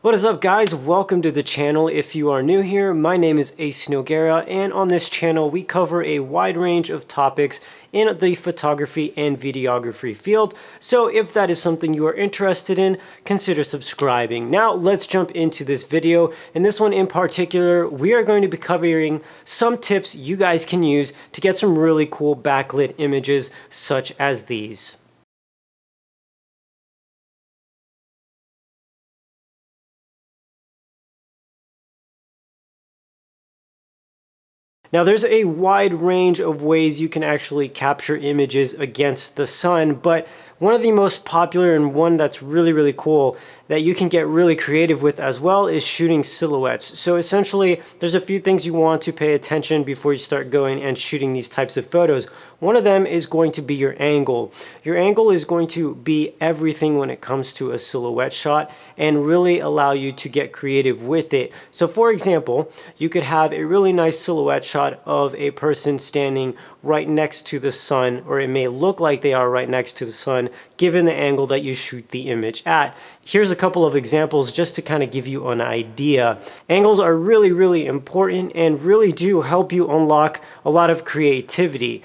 What is up, guys? Welcome to the channel. If you are new here, my name is Ace Noguera, and on this channel we cover a wide range of topics in the photography and videography field. So if that is something you are interested in, consider subscribing. Now let's jump into this video. In this one in particular, we are going to be covering some tips you guys can use to get some really cool backlit images such as these. Now there's a wide range of ways you can actually capture images against the sun, but one of the most popular and one that's really cool that you can get really creative with as well is shooting silhouettes. So essentially there's a few things you want to pay attention before you start going and shooting these types of photos. One of them is going to be your angle. Your angle is going to be everything when it comes to a silhouette shot and really allow you to get creative with it. So for example, you could have a really nice silhouette shot of a person standing right next to the sun, or it may look like they are right next to the sun given the angle that you shoot the image at. Here's a couple of examples just to kind of give you an idea. Angles are really important and really do help you unlock a lot of creativity.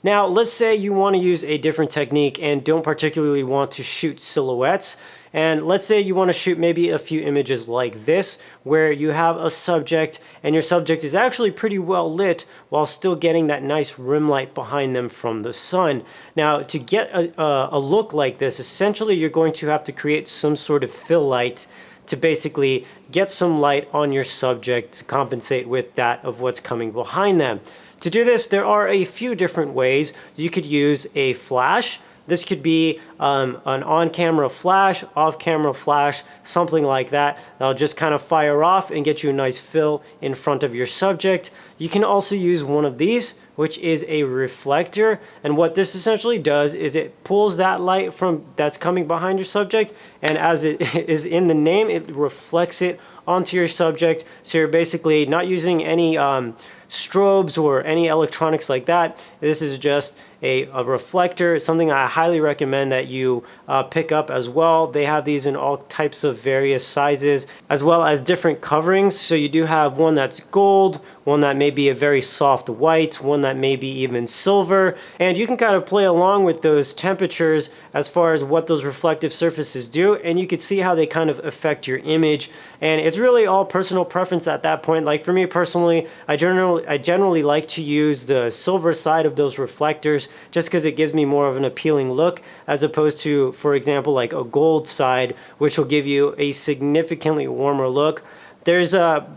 Now, let's say you want to use a different technique and don't particularly want to shoot silhouettes. And let's say you want to shoot maybe a few images like this, where you have a subject and your subject is actually pretty well lit while still getting that nice rim light behind them from the sun. Now, to get a look like this, essentially you're going to have to create some sort of fill light to basically get some light on your subject to compensate with that of what's coming behind them. To do this, there are a few different ways. You could use a flash. This could be an on-camera flash, off-camera flash, something like that. That'll just kind of fire off and get you a nice fill in front of your subject. You can also use one of these, which is a reflector. And what this essentially does is it pulls that light from that's coming behind your subject, and as it is in the name, it reflects it onto your subject. So you're basically not using any strobes or any electronics like that. This is just a reflector. It's something I highly recommend that you pick up as well. They have these in all types of various sizes, as well as different coverings. So you do have one that's gold, one that may be a very soft white, one that may be even silver, and you can kind of play along with those temperatures as far as what those reflective surfaces do, and you can see how they kind of affect your image. And it's really all personal preference at that point. Like for me personally, I generally like to use the silver side of those reflectors just because it gives me more of an appealing look, as opposed to, for example, like a gold side, which will give you a significantly warmer look. There's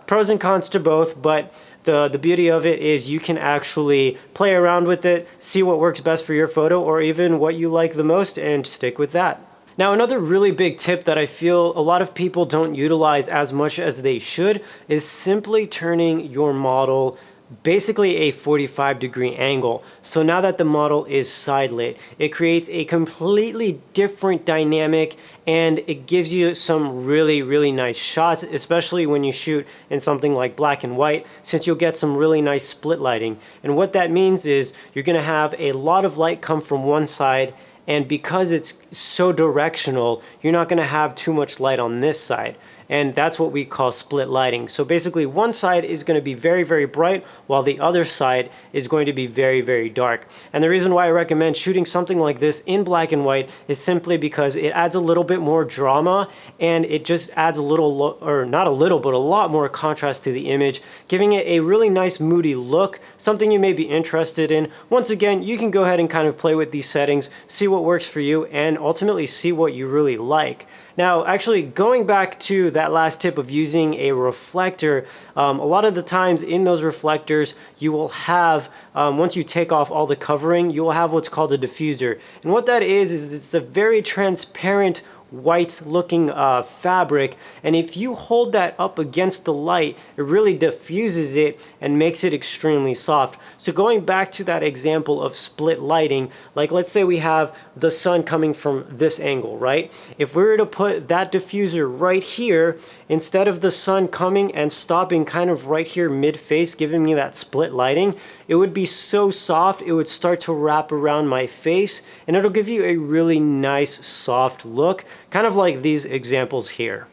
pros and cons to both, but the beauty of it is you can actually play around with it, see what works best for your photo, or even what you like the most, and stick with that. Now, another really big tip that I feel a lot of people don't utilize as much as they should is simply turning your model basically a 45-degree angle. So now that the model is side lit, it creates a completely different dynamic, and it gives you some really nice shots, especially when you shoot in something like black and white, since you'll get some really nice split lighting. And what that means is you're going to have a lot of light come from one side, and because it's so directional, you're not going to have too much light on this side. And that's what we call split lighting. So basically one side is going to be very bright, while the other side is going to be very dark. And the reason why I recommend shooting something like this in black and white is simply because it adds a little bit more drama, and it just adds a little, or not a little, but a lot more contrast to the image, giving it a really nice moody look, something you may be interested in. Once again, you can go ahead and kind of play with these settings, see what works for you, and ultimately see what you really like. Now, actually, going back to that last tip of using a reflector, a lot of the times in those reflectors, you will have, once you take off all the covering, you will have what's called a diffuser. And what that is it's a very transparent white looking fabric, and if you hold that up against the light, it really diffuses it and makes it extremely soft. So going back to that example of split lighting, like let's say we have the sun coming from this angle, right? If we were to put that diffuser right here, instead of the sun coming and stopping kind of right here mid-face, giving me that split lighting, it would be so soft, it would start to wrap around my face, and it'll give you a really nice soft look, kind of like these examples here.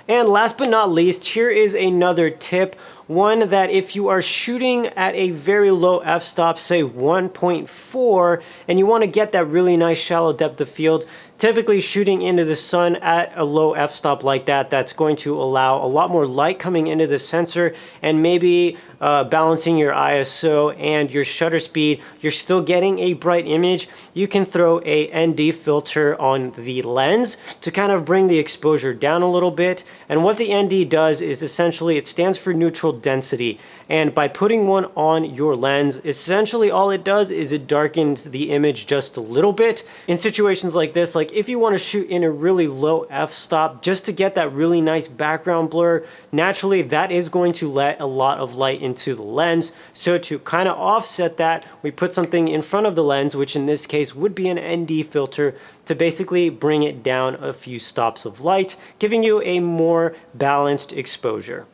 And last but not least, here is another tip. One that if you are shooting at a very low f-stop, say 1.4, and you want to get that really nice shallow depth of field, typically shooting into the sun at a low f-stop like that, that's going to allow a lot more light coming into the sensor, and maybe balancing your ISO and your shutter speed, you're still getting a bright image. You can throw a ND filter on the lens to kind of bring the exposure down a little bit. And what the ND does is essentially it stands for neutral density, and by putting one on your lens, essentially all it does is it darkens the image just a little bit. In situations like this, like if you want to shoot in a really low f-stop just to get that really nice background blur, naturally that is going to let a lot of light into the lens. So to kind of offset that, we put something in front of the lens, which in this case would be an ND filter, to basically bring it down a few stops of light, giving you a more balanced exposure.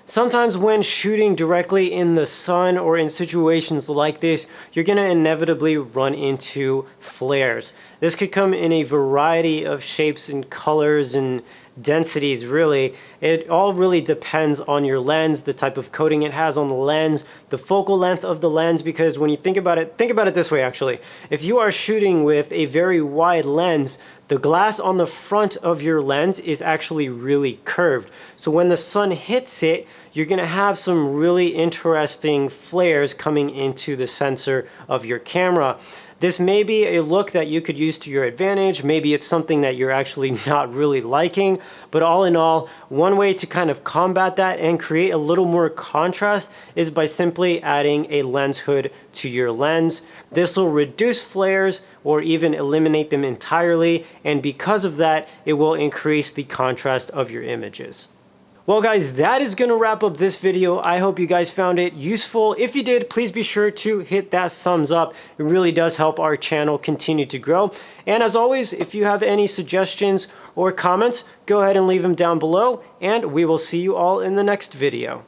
Sometimes when shooting directly in the sun or in situations like this, you're going to inevitably run into flares. This could come in a variety of shapes and colors and densities, really. It all really depends on your lens, the type of coating it has on the lens, the focal length of the lens, because when you think about it this way actually. If you are shooting with a very wide lens, the glass on the front of your lens is actually really curved. So when the sun hits it, you're going to have some really interesting flares coming into the sensor of your camera. This may be a look that you could use to your advantage. Maybe it's something that you're actually not really liking, but all in all, one way to kind of combat that and create a little more contrast is by simply adding a lens hood to your lens. This will reduce flares or even eliminate them entirely, and because of that, it will increase the contrast of your images. Well guys, that is going to wrap up this video. I hope you guys found it useful. If you did, please be sure to hit that thumbs up. It really does help our channel continue to grow. And as always, if you have any suggestions or comments, go ahead and leave them down below, and we will see you all in the next video.